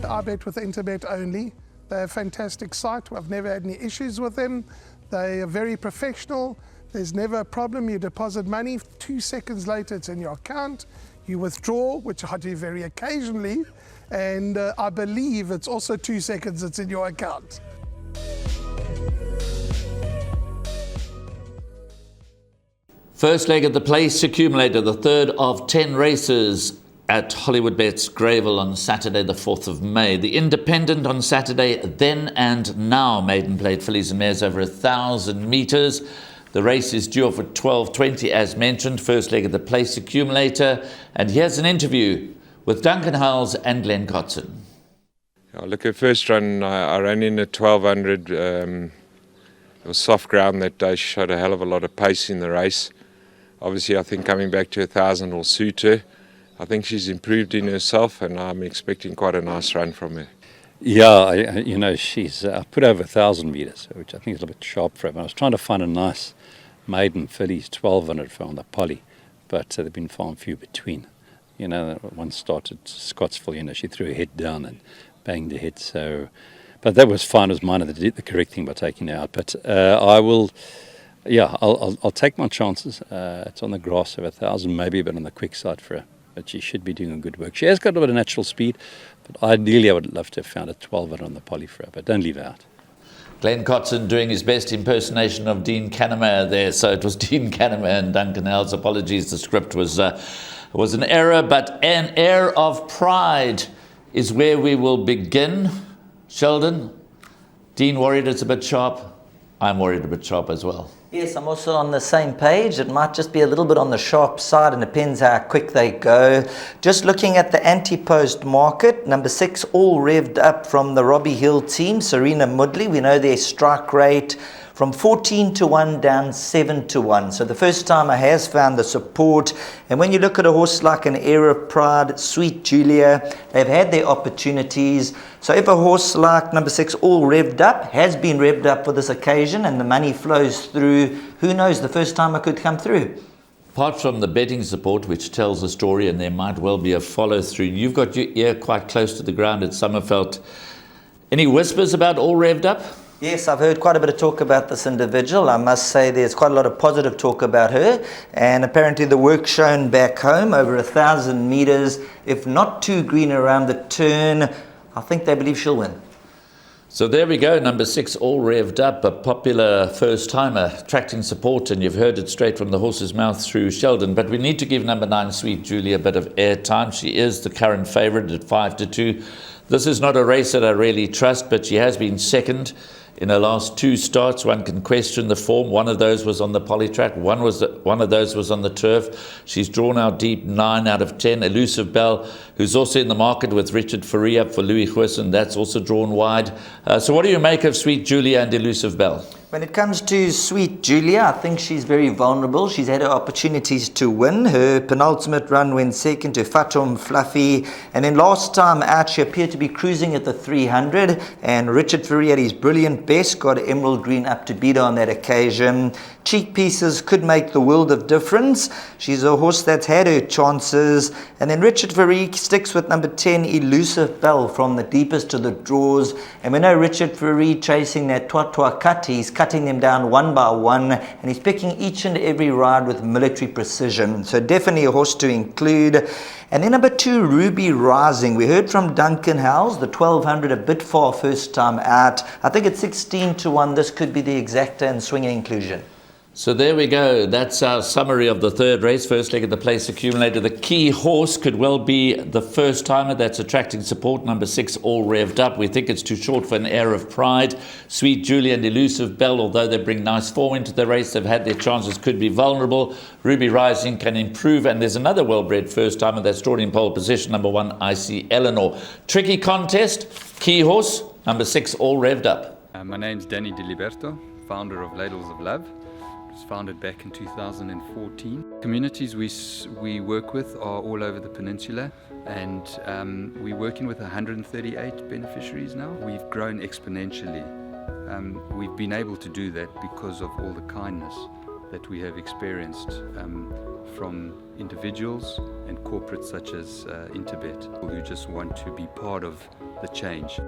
I bet with Interbet only. They're a fantastic site. I've never had any issues with them. They are very professional. There's never a problem. You deposit money, 2 seconds later it's in your account. You withdraw, which I do very occasionally, and I believe it's also 2 seconds it's in your account. First leg of the place accumulator, the third of 10 races at Hollywoodbets Greyville on Saturday the 4th of May. The Independent on Saturday, Then and Now. Maiden Plate fillies and mares over 1,000 metres. The race is due off at 12:20 as mentioned. First leg of the place accumulator. And here's an interview with Duncan Howells and Glenn Cotson. Look, at first run, I ran in at 1200. It was soft ground that day. She showed a hell of a lot of pace in the race. Obviously, I think coming back to 1,000 will suit her. I think she's improved in herself, and I'm expecting quite a nice run from her. Yeah, she's put over 1,000 metres, which I think is a little bit sharp for her. I was trying to find a nice maiden fillies, 1,200 for on the poly, but they've been far and few between. One started Scottsville, she threw her head down and banged her head. So, but that was fine. It was mine that did the correct thing by taking her out. But I'll take my chances. It's on the grass of 1,000, maybe a bit on the quick side for her. But she should be doing a good work. She has got a bit of natural speed, but ideally I would love to have found a 1,200 on the poly for her, but don't leave her out. Glenn Cotson doing his best impersonation of Dean Cannemare there. So it was Dean Cannemare and Duncan Howells. Apologies, the script was an error, but an air of pride is where we will begin. Sheldon, Dean worried it's a bit sharp. I'm worried a bit sharp as well. Yes, I'm also on the same page. It might just be a little bit on the sharp side, and depends how quick they go. Just looking at the anti-post market, number 6, all revved up from the Robbie Hill team, Serena Mudley. We know their strike rate from 14-1 down 7-1. So the first timer has found the support. And when you look at a horse like an Air of Pride, Sweet Julia, they've had their opportunities. So if a horse like number 6, all revved up, has been revved up for this occasion, and the money flows through, who knows, the first timer could come through. Apart from the betting support, which tells a story, and there might well be a follow-through, you've got your ear quite close to the ground at Summerveld. Any whispers about all revved up? Yes, I've heard quite a bit of talk about this individual. I must say there's quite a lot of positive talk about her, and apparently the work shown back home over 1,000 metres, if not too green around the turn, I think they believe she'll win. So there we go, number 6, all revved up, a popular first-timer, attracting support, and you've heard it straight from the horse's mouth through Sheldon. But we need to give number 9, Sweet Julia, a bit of airtime. She is the current favourite at 5-2. This is not a race that I really trust, but she has been second in her last 2 starts. One can question the form. One of those was on the polytrack. One of those was on the turf. She's drawn out deep, 9 out of 10. Elusive Bell, who's also in the market with Richard Fourie up for Louis Huisson, that's also drawn wide. So what do you make of Sweet Julia and Elusive Bell? When it comes to Sweet Julia, I think she's very vulnerable. She's had her opportunities to win. Her penultimate run went second to Fatum Fluffy. And then last time out, she appeared to be cruising at the 300. And Richard Fourie at his brilliant best got Emerald Green up to beat her on that occasion. Cheek pieces could make the world of difference. She's a horse that's had her chances. And then Richard Fourie sticks with number 10, Elusive Bell, from the deepest to the draws. And we know Richard Fourie chasing that Twatwa cut. He's cutting them down one by one, and he's picking each and every ride with military precision. So definitely a horse to include. And then number 2, Ruby Rising. We heard from Duncan Howells, the 1,200, a bit far first time out. I think at 16-1, this could be the exacta and swinger inclusion. So there we go. That's our summary of the third race. First leg of the place accumulator. The key horse could well be the first timer that's attracting support. Number 6, all revved up. We think it's too short for an Air of Pride. Sweet Julia and Elusive Bell, although they bring nice form into the race, they've had their chances, could be vulnerable. Ruby Rising can improve. And there's another well-bred first timer that's drawn in pole position. Number 1, Icy Eleanor. Tricky contest. Key horse. Number 6, all revved up. My name's Danny Diliberto, founder of Ladles of Love. It was founded back in 2014. Communities we work with are all over the peninsula, and we're working with 138 beneficiaries now. We've grown exponentially. We've been able to do that because of all the kindness that we have experienced from individuals and corporates such as Interbet, who just want to be part of the change.